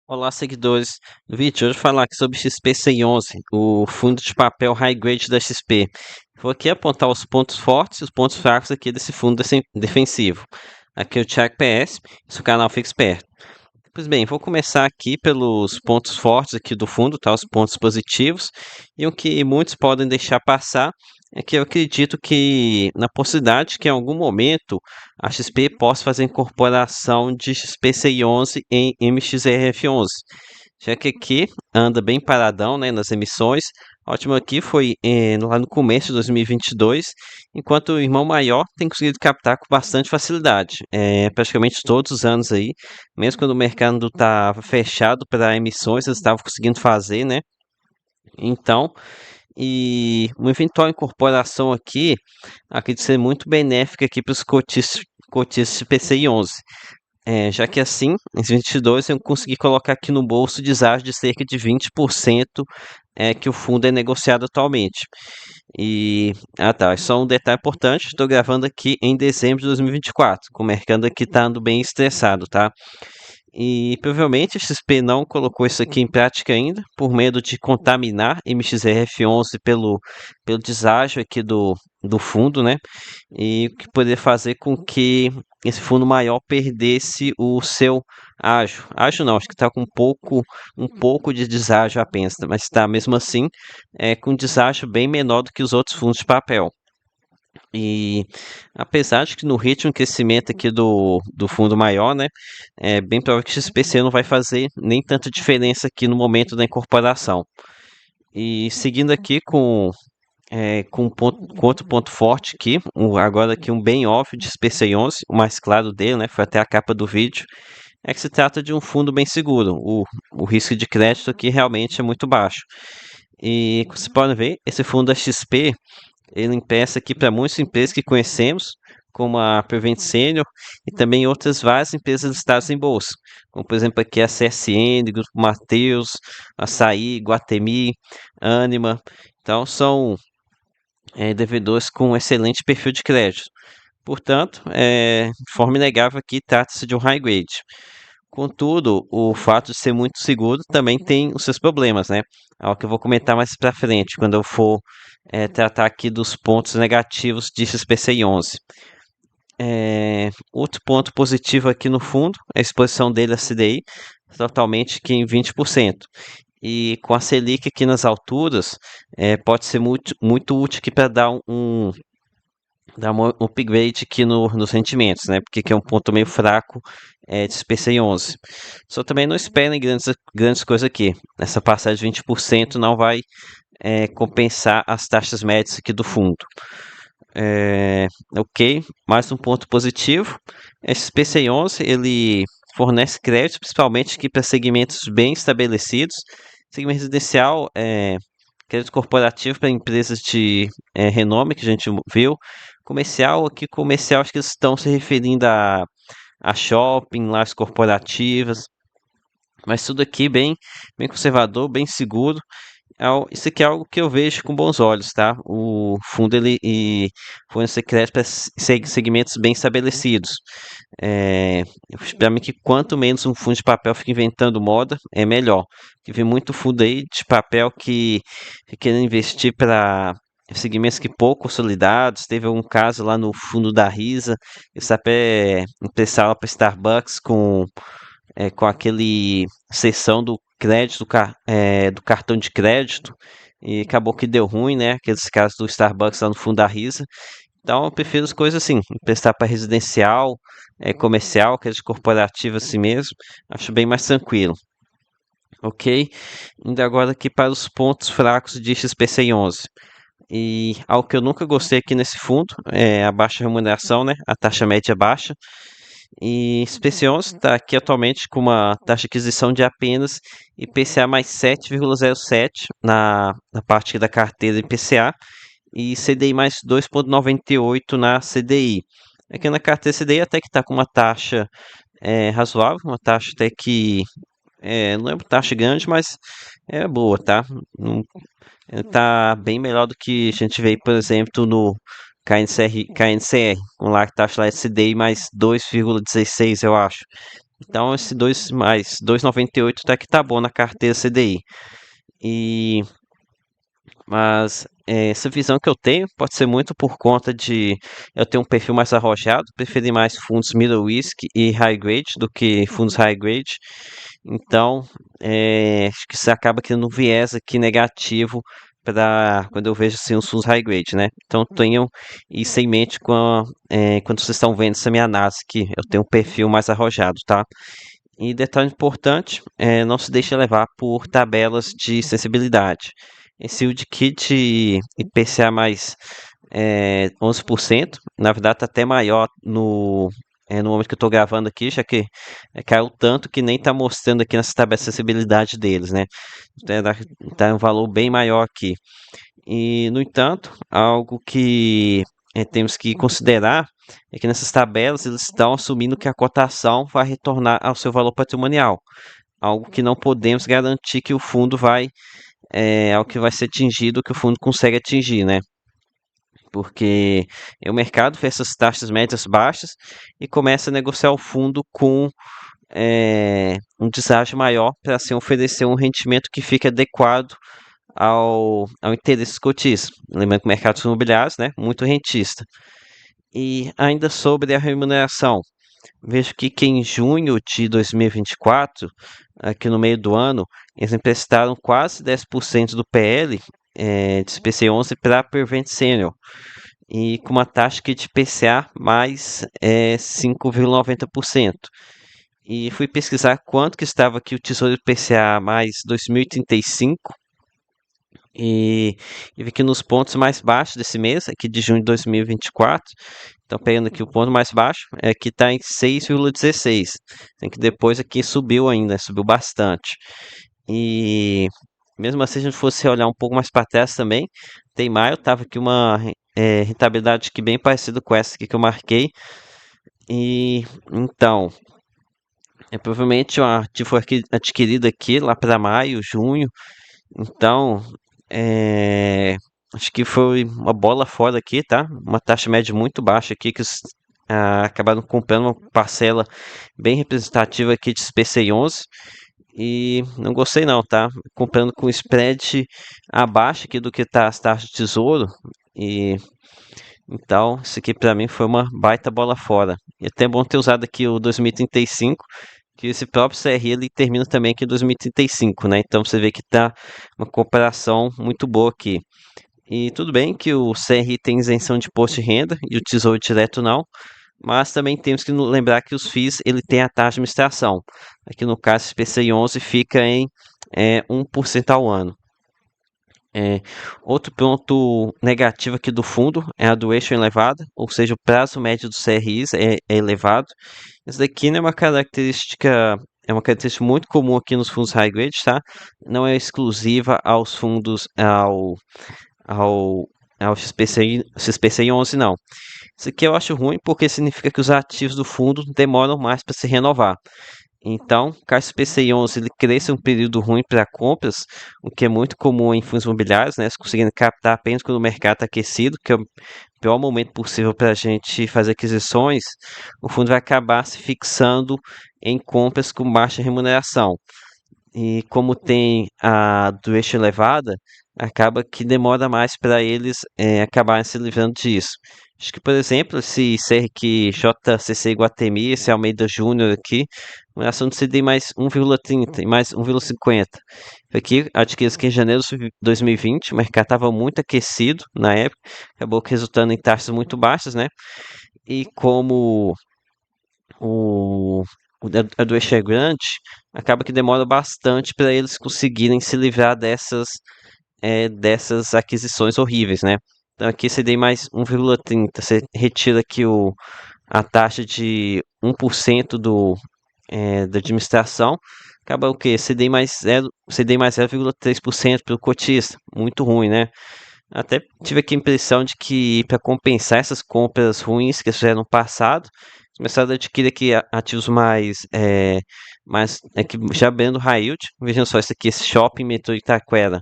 Olá, seguidores. No vídeo de hoje eu vou falar aqui sobre XP111, o fundo de papel high grade da XP. Vou aqui apontar os pontos fortes e os pontos fracos aqui desse fundo defensivo. Aqui é o Thiago PS, esse é o canal Fique Esperto. Pois bem, vou começar aqui pelos pontos fortes aqui do fundo, tá? Os pontos positivos. E o que muitos podem deixar passar é que eu acredito que na possibilidade que em algum momento a XP possa fazer incorporação de XPCI11 em MXRF11. Já que aqui anda bem paradão, né, nas emissões. A última aqui foi lá no começo de 2022, enquanto o irmão maior tem conseguido captar com bastante facilidade. Praticamente todos os anos aí, mesmo quando o mercado estava fechado para emissões, eles estavam conseguindo fazer, né? Então, e uma eventual incorporação aqui, acredito ser muito benéfica aqui para os cotistas de PCI 11. Já que assim, em 22 eu consegui colocar aqui no bolso deságio de cerca de 20% que o fundo é negociado atualmente. E, tá, só um detalhe importante, estou gravando aqui em dezembro de 2024, com o mercado aqui tá andando bem estressado, tá? E provavelmente a XP não colocou isso aqui em prática ainda, por medo de contaminar MXRF11 pelo deságio aqui do fundo, né? E o que poderia fazer com que esse fundo maior perdesse o seu ágio. Ágio não, acho que está com um pouco de deságio apenas, mas está mesmo assim com deságio bem menor do que os outros fundos de papel. E apesar de que no ritmo de crescimento aqui do fundo maior, né, é bem provável que o XPC não vai fazer nem tanta diferença aqui no momento da incorporação. E seguindo aqui com outro ponto forte aqui, agora aqui um bem óbvio de XPC11, o mais claro dele, né, foi até a capa do vídeo, é que se trata de um fundo bem seguro. O risco de crédito aqui realmente é muito baixo. E como vocês podem ver, esse fundo da XP ele empresta aqui para muitas empresas que conhecemos, como a Prevent Senior e também outras várias empresas listadas em bolsa, como por exemplo aqui a CSN, Grupo Mateus, Açaí, Guatemi, Anima. Então são devedores com excelente perfil de crédito. Portanto, de forma inegável aqui trata-se de um high grade. Contudo, o fato de ser muito seguro também tem os seus problemas, né? É o que eu vou comentar mais para frente, quando eu for tratar aqui dos pontos negativos de XPCI 11. Outro ponto positivo aqui no fundo é a exposição dele a CDI, totalmente aqui em 20%. E com a Selic aqui nas alturas, pode ser muito, muito útil aqui para dar um upgrade aqui nos rendimentos, né? Porque aqui é um ponto meio fraco de SPCI 11. Só também não esperem grandes coisas aqui. Essa passagem de 20% não vai compensar as taxas médias aqui do fundo. Ok, mais um ponto positivo. Esse PCI 11 ele fornece crédito principalmente aqui para segmentos bem estabelecidos. Segmento residencial, crédito corporativo para empresas de renome que a gente viu. Comercial, aqui comercial acho que eles estão se referindo a shopping, lojas corporativas. Mas tudo aqui bem conservador, bem seguro. Isso aqui é algo que eu vejo com bons olhos, tá? O fundo ele fornece crédito para segmentos bem estabelecidos. É, para mim que quanto menos um fundo de papel fica inventando moda, é melhor. Que vê muito fundo aí de papel que fica querendo investir para segmentos que pouco consolidados. Teve um caso lá no fundo da Risa, esse até emprestava para Starbucks com aquele seção do crédito do cartão de crédito e acabou que deu ruim, né? Aqueles casos do Starbucks lá no fundo da Risa. Então eu prefiro as coisas assim, emprestar para residencial, comercial, crédito corporativo assim mesmo. Acho bem mais tranquilo. Ok? Indo agora aqui para os pontos fracos de XPCI 11. E algo que eu nunca gostei aqui nesse fundo é a baixa remuneração, né? A taxa média baixa. E Specions está aqui atualmente com uma taxa de aquisição de apenas IPCA mais 7,07 na parte da carteira IPCA e CDI mais 2,98 na CDI. Aqui na carteira CDI até que está com uma taxa razoável, uma taxa até que não é uma taxa grande, mas é boa, tá? Não, tá bem melhor do que a gente vê, por exemplo, no KNCR com lá que taxa lá CDI mais 2,16, eu acho. Então esse 2 mais 2,98 tá que tá bom na carteira CDI. E mas essa visão que eu tenho pode ser muito por conta de eu ter um perfil mais arrojado, preferir mais fundos middle risk e high grade do que fundos high grade. Então, acho que isso acaba criando um viés aqui negativo para quando eu vejo assim, os fundos high grade, né? Então, tenham isso em mente quando vocês estão vendo essa minha análise, que eu tenho um perfil mais arrojado, tá? E detalhe importante, não se deixe levar por tabelas de sensibilidade. Esse yield kit IPCA mais 11%, na verdade está até maior no momento que eu estou gravando aqui, já que caiu tanto que nem está mostrando aqui nessa tabela de sensibilidade deles, né? Tá um valor bem maior aqui. E, no entanto, algo que temos que considerar é que nessas tabelas eles estão assumindo que a cotação vai retornar ao seu valor patrimonial, algo que não podemos garantir que o fundo ao que vai ser atingido, que o fundo consegue atingir, né? Porque o mercado vê essas taxas médias baixas e começa a negociar o fundo com um deságio maior para se oferecer um rendimento que fique adequado ao interesse cotista. Lembrando que o mercado imobiliários, né, muito rentista. E ainda sobre a remuneração, vejo que em junho de 2024, aqui no meio do ano, eles emprestaram quase 10% do PL de CPC11 para a Prevent Senior, e com uma taxa aqui de PCA mais 5,90%. E fui pesquisar quanto que estava aqui o Tesouro IPCA mais 2035 e, e vi que nos pontos mais baixos desse mês, aqui de junho de 2024, então pegando aqui o ponto mais baixo, aqui está em 6,16. Tem que depois aqui subiu ainda, subiu bastante. E mesmo assim, se a gente fosse olhar um pouco mais para trás também, tem maio, estava aqui uma rentabilidade que bem parecida com essa aqui que eu marquei. E então, provavelmente um ativo foi adquirido aqui lá para maio, junho. Então, acho que foi uma bola fora aqui, tá? Uma taxa média muito baixa aqui que acabaram comprando uma parcela bem representativa aqui de SPCI 11 e não gostei não, tá? Comprando com spread abaixo aqui do que tá as taxas de tesouro e então isso aqui para mim foi uma baita bola fora. E até é bom ter usado aqui o 2035, que esse próprio CRI ele termina também aqui em 2035, né? Então você vê que tá uma comparação muito boa aqui. E tudo bem que o CRI tem isenção de imposto de renda e o Tesouro Direto não, mas também temos que lembrar que os FIIs ele tem a taxa de administração. Aqui no caso, esse PCI 11 fica em 1% ao ano. Outro ponto negativo aqui do fundo é a duration elevada, ou seja, o prazo médio dos CRIs é elevado. Isso daqui não é uma característica muito comum aqui nos fundos high grade, tá? Não é exclusiva aos fundos ao, ao XPCI 11, não. Isso aqui eu acho ruim porque significa que os ativos do fundo demoram mais para se renovar. Então, caso o PCI 11 ele cresça um período ruim para compras, o que é muito comum em fundos imobiliários, né? Conseguindo captar apenas quando o mercado está aquecido, que é o pior momento possível para a gente fazer aquisições, o fundo vai acabar se fixando em compras com baixa remuneração. E como tem a duration elevada, acaba que demora mais para eles acabarem se livrando disso. Acho que, por exemplo, esse CRQ JCC Iguatemi, esse Almeida Júnior aqui, uma ação de CDI mais 1,30 e mais 1,50. Aqui, adquirido aqui em janeiro de 2020, o mercado estava muito aquecido na época, acabou resultando em taxas muito baixas, né? E como o, a do eixo é grande, acaba que demora bastante para eles conseguirem se livrar dessas aquisições horríveis, né? Então aqui você tem mais 1,30, você retira aqui a taxa de 1% da administração, acaba o quê? CDI mais 0,3% para o cotista, muito ruim, né? Até tive aqui a impressão de que para compensar essas compras ruins que eles fizeram no passado, começaram a adquirir aqui ativos mais aqui, já vendo high yield. Vejam só, isso aqui, esse Shopping Metrô Itaquera,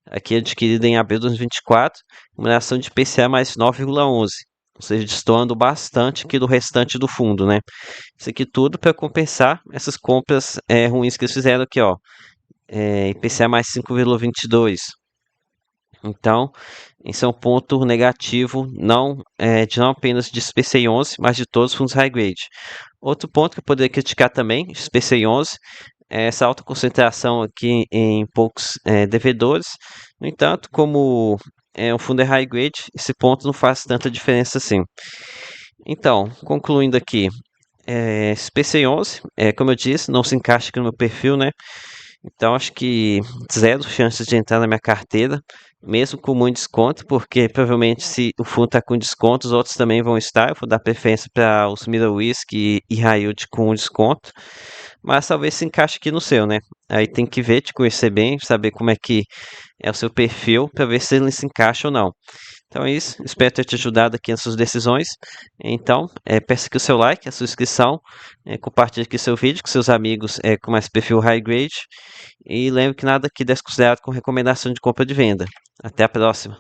aqui adquirido em abril de 2024, remuneração de PCA mais 9,11. ou seja, destoando bastante aqui do restante do fundo, né? Isso aqui tudo para compensar essas compras ruins que eles fizeram aqui, ó. IPCA mais 5,22. Então, esse é um ponto negativo, não apenas de SPCI 11, mas de todos os fundos high grade. Outro ponto que eu poderia criticar também, SPCI 11, é essa alta concentração aqui em poucos devedores. No entanto, como um fundo é high grade, esse ponto não faz tanta diferença assim. Então, concluindo aqui, SPCI 11, como eu disse, não se encaixa aqui no meu perfil, né? Então acho que zero chances de entrar na minha carteira, mesmo com muito desconto, porque provavelmente se o fundo está com desconto, os outros também vão estar. Eu vou dar preferência para os Middle Risk e High Yield com desconto, mas talvez se encaixe aqui no seu, né? Aí tem que ver, te conhecer bem, saber como é que é o seu perfil, para ver se ele se encaixa ou não. Então é isso, espero ter te ajudado aqui nas suas decisões. Então, peço aqui o seu like, a sua inscrição, compartilhe aqui seu vídeo com seus amigos com mais perfil high grade. E lembre que nada aqui deve ser considerado como recomendação de compra ou de venda. Até a próxima.